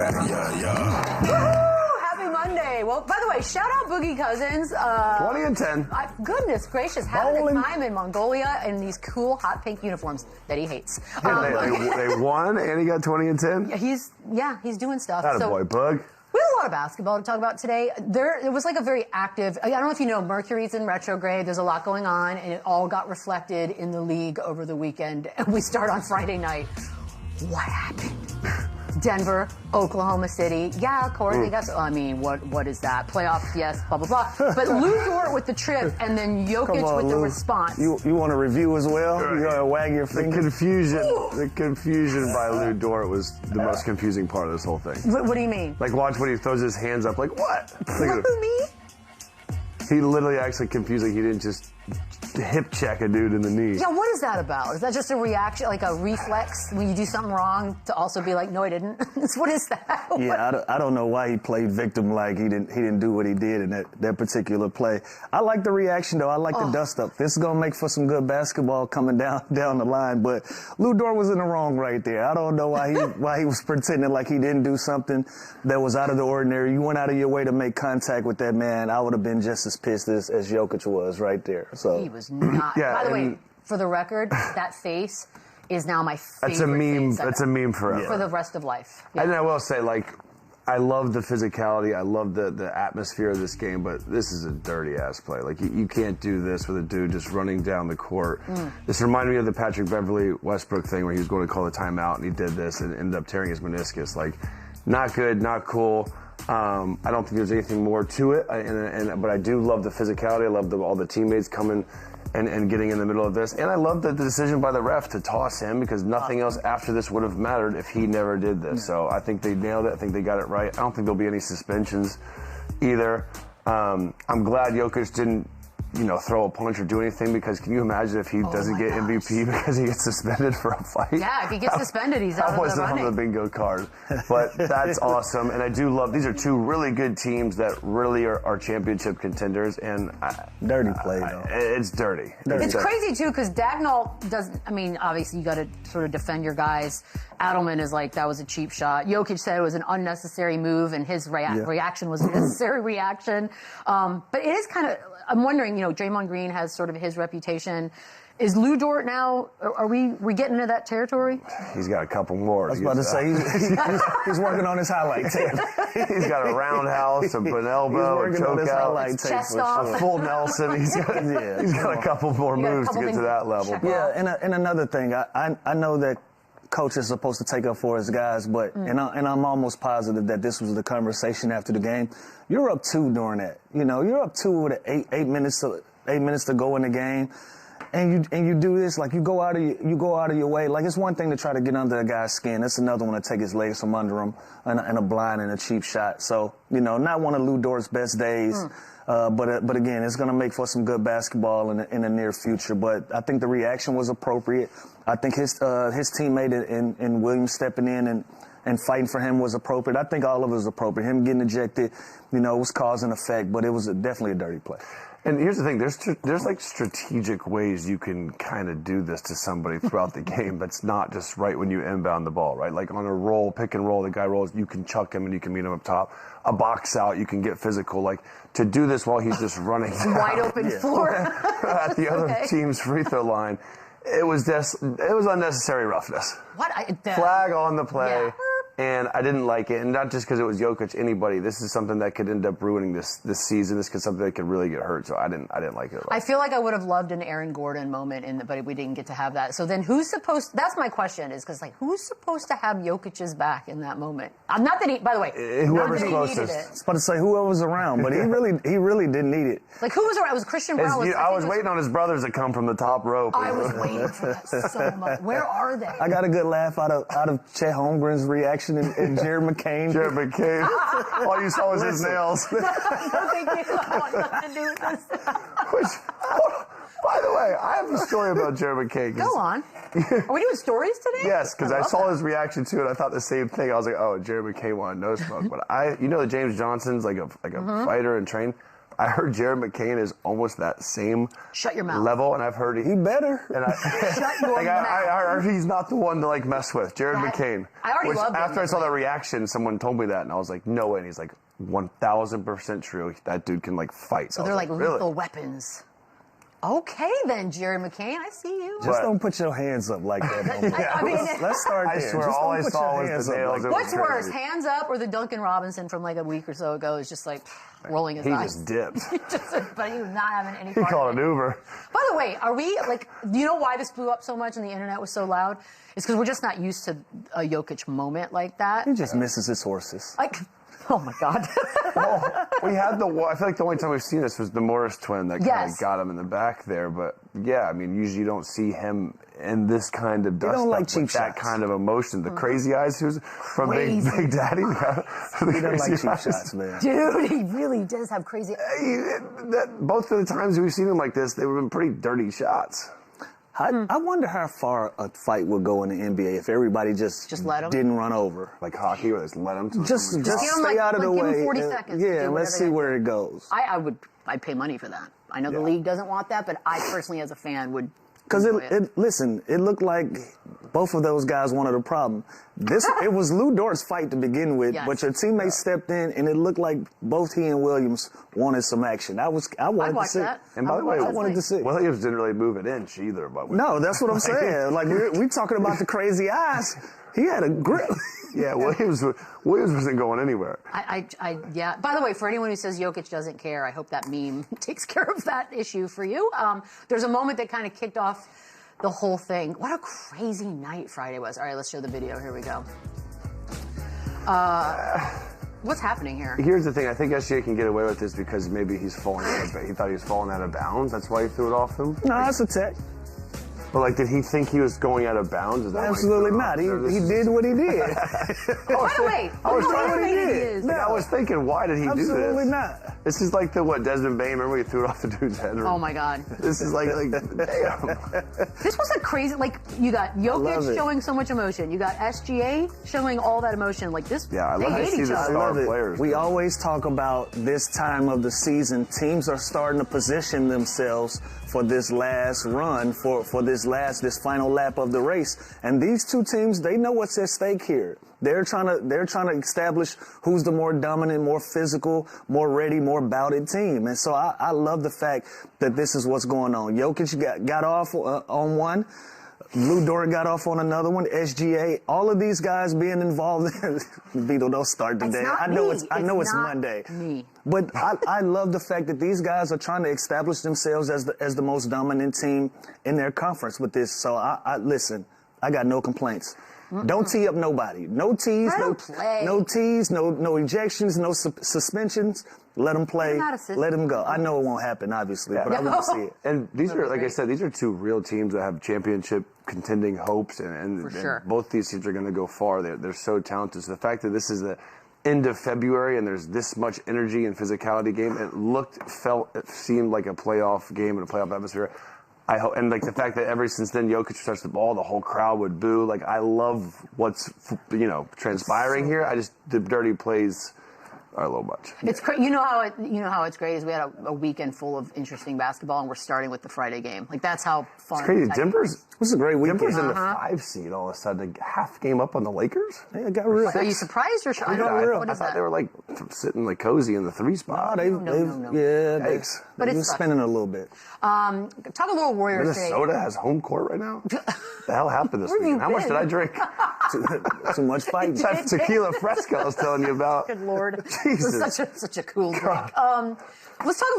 Happy Monday. Well, by the way, shout out Boogie Cousins. 20 and 10. Goodness gracious, having a time in Mongolia in these cool hot pink uniforms that he hates. They won, and he got 20 and 10? He's doing stuff. Attaboy, Bug. We have a lot of basketball to talk about today. It was like a very active, I don't know if you know, Mercury's in retrograde. There's a lot going on, and it all got reflected in the league over the weekend. And we start on Friday night. What happened? Denver, Oklahoma City. Yeah, of course, they got, what is that? Playoffs, yes, blah, blah, blah. But Lu Dort with the trip, and then Jokic with the response. You want a review as well? You gotta wag your finger. The confusion by Lu Dort was the most confusing part of this whole thing. What do you mean? Like, watch when he throws his hands up, like, what? What do you mean? He literally actually confused, like, he didn't just hip check a dude in the knee. Yeah, what is that about? Is that just a reaction, like a reflex when you do something wrong to also be like, no, I didn't? What is that? Yeah, I don't know why he played victim like he didn't do what he did in that particular play. I like the reaction, though. I like the dust up. This is going to make for some good basketball coming down the line. But Lu Dort was in the wrong right there. I don't know why he was pretending like he didn't do something that was out of the ordinary. You went out of your way to make contact with that man. I would have been just as pissed as Jokic was right there. So he was not. Yeah, by the way, for the record, that face is now my favorite. That's a meme. That's a meme forever. For the rest of life. Yeah. And I will say, like, I love the physicality. I love the atmosphere of this game, but this is a dirty-ass play. Like, you can't do this with a dude just running down the court. This reminded me of the Patrick Beverly Westbrook thing where he was going to call the timeout, and he did this and ended up tearing his meniscus. Like, not good, not cool. I don't think there's anything more to it, but I do love the physicality. I love all the teammates coming and getting in the middle of this. And I love the decision by the ref to toss him because nothing else after this would have mattered if he never did this. So I think they nailed it. I think they got it right. I don't think there'll be any suspensions either. I'm glad Jokic didn't throw a punch or do anything, because can you imagine if he doesn't get MVP because he gets suspended for a fight? Yeah, if he gets suspended, he's out of the running. That wasn't on the bingo card. But that's awesome. And I do love, these are two really good teams that really are championship contenders. And dirty play, though. It's dirty. It's crazy, too, because Dagnall doesn't, obviously you got to sort of defend your guys. Adelman is like, that was a cheap shot. Jokic said it was an unnecessary move, and his reaction was a necessary reaction. But it is kind of, I'm wondering, Draymond Green has sort of his reputation. Is Lu Dort now, are we getting into that territory? He's got a couple more. I was about to say, he's working on his highlight tape. He's got a roundhouse, an elbow, a choke out, a full Nelson. He's got a couple more moves to get to that level. Yeah, and another thing, I know that coach is supposed to take up for his guys, but and I'm almost positive that this was the conversation after the game. You're up 2 during that. You're up 2 with 8 minutes to go in the game, and you do this, like you go out of your way. Like, it's one thing to try to get under a guy's skin. It's another one to take his legs from under him and a blind and a cheap shot. So not one of Lu Dort's best days. But again, it's going to make for some good basketball in the near future. But I think the reaction was appropriate. I think his teammate and Williams stepping in and fighting for him was appropriate. I think all of it was appropriate. Him getting ejected, was cause and effect, but it was definitely a dirty play. And here's the thing, there's like strategic ways you can kind of do this to somebody throughout the game that's not just right when you inbound the ball, right? Like on a roll, pick and roll, the guy rolls, you can chuck him and you can meet him up top. A box out, you can get physical. Like, to do this while he's just running wide open floor at the other team's free throw line, it was unnecessary roughness. Flag on the play. Yeah. And I didn't like it, and not just because it was Jokic, anybody. This is something that could end up ruining this season. This could something that could really get hurt. So I didn't like it at all. I feel like I would have loved an Aaron Gordon moment, but we didn't get to have that. So then, that's my question, is because who's supposed to have Jokic's back in that moment? Not that he, by the way, whoever's closest. I was about to say whoever's around, but he really didn't need it. Like, who was around? It was Christian Brown. I was waiting on his brothers to come from the top rope. I was waiting for that so much. Where are they? I got a good laugh out of Chet Holmgren's reaction and Jared McCain. All you saw was his nails. No, thank you. I want nothing to do with this. By the way, I have a story about Jared McCain. Go on. Are we doing stories today? Yes, because I saw his reaction to it. I thought the same thing. I was like, oh, Jared McCain wanted no smoke. But that James Johnson's like a fighter and trained. I heard Jared McCain is almost that same Shut your mouth. level, and I've heard He better. And Shut your mouth. I heard he's not the one to like mess with. Jared McCain. I already love him. After I saw that reaction, someone told me that, and I was like, no way. And he's like, 1,000% true. That dude can like fight. So they're like really? lethal weapons. Okay then, Jared McCain, I see you. Just don't put your hands up like that. No more. I mean, let's start there. I swear, Just all don't I put saw your was hands the up nails. like It that. was What's worse, crazy. hands up or the Duncan Robinson from like a week or so ago is just like rolling his He eyes. just dipped. But he was not having any He part called of an it. Uber. By the way, are we like? Do you know why this blew up so much and the internet was so loud? It's because we're just not used to a Jokic moment like that. He just misses his horses. Like, oh my God. Well, we had I feel like the only time we've seen this was the Morris twin that kind Yes. of got him in the back there. But yeah, I mean, usually you don't see him in this kind of dust don't like up cheap with that shots. kind of emotion. The crazy eyes, who's from Big Crazy. Daddy. He doesn't like cheap shots, man. Dude, he really does have crazy. Both of the times we've seen him like this, they were pretty dirty shots. I wonder how far a fight would go in the NBA if everybody just let 'em? didn't run over. Like hockey, where they just let him. Just give 'em, stay like- out of the like, give 'em way. 40 and- seconds to Yeah, do let's whatever see they- where it goes. I'd pay money for that. I know the Yeah. league doesn't want that, but I personally, as a fan, would. Because enjoy listen, it looked like both of those guys wanted a problem. It was Lu Dort's fight to begin with, Yes. but your teammates stepped in, and it looked like both he and Williams wanted some action. I wanted I'd to watch see. that. And by the way, I wanted to see. Williams didn't really move an inch either. But No, that's what I'm saying. Like we talking about the crazy eyes. He had a grip. yeah, Williams wasn't going anywhere. Yeah. By the way, for anyone who says Jokic doesn't care, I hope that meme takes care of that issue for you. There's a moment that kind of kicked off the whole thing. What a crazy night Friday was. All right, let's show the video. Here we go. What's happening here? Here's the thing. I think SGA can get away with this because maybe he's falling out of he thought he was falling out of bounds. That's why he threw it off him. No, it's a tech. But like, did he think he was going out of bounds? Is that why he Absolutely threw it not. off? Or He this did what he did. By the way, I was look how trying to animated do he it. is. Like, I was thinking, why did he do this? Absolutely not. This is like the Desmond Bain. Remember he threw it off the dude's head? Oh my God. This is like damn. This was a crazy, like, you got love Jokic it. showing so much emotion. You got SGA showing all that emotion. Like this, Yeah, I they love to hate see each the other. star Love it. players. We always talk about this time of the season. Teams are starting to position themselves for this last run, for this final lap of the race. And these two teams, they know what's at stake here. They're trying to establish who's the more dominant, more physical, more ready, more bouted team. And so I love the fact that this is what's going on. Jokic got off on one. Lu Dort got off on another one. SGA, all of these guys being involved. Beetle, don't start today. not I know me. I know it's not Monday. me. But I love the fact that these guys are trying to establish themselves as the most dominant team in their conference with this. So I listen. I got no complaints. Don't tee up nobody. No tees. Let 'em play. No tees. No ejections. No suspensions. Let them play. Not a system. Let them go. I know it won't happen, obviously, but I want to see it. And these are, like I great. said, these are two real teams that have championship contending hopes, and For sure. both these teams are going to go far. They're so talented. So the fact that this is the end of February and there's this much energy and physicality game, it seemed like a playoff game and a playoff atmosphere. I hope, and like the fact that ever since then Jokic touched the ball, the whole crowd would boo. Like I love what's transpiring here. The dirty plays are a little much. It's you know how it's great is we had a weekend full of interesting basketball and we're starting with the Friday game. Like that's how fun. It's crazy. that- Denver's This is a great weekend. Denver's in the 5 seed all of a sudden, a half game up on the Lakers. Yeah, it got real. Are you surprised or shocked? got I real. What I is thought that? they were like sitting like cozy in the 3 spot. No. Yikes. But They've been it's spinning a little bit. Talk a little Warriors today. Minnesota has home court right now. The hell happened this Where have you weekend? How much been? did I drink? Too much fighting. That tequila fresco I was telling you about. Good Lord. Jesus. It was such a cool drink. Let's talk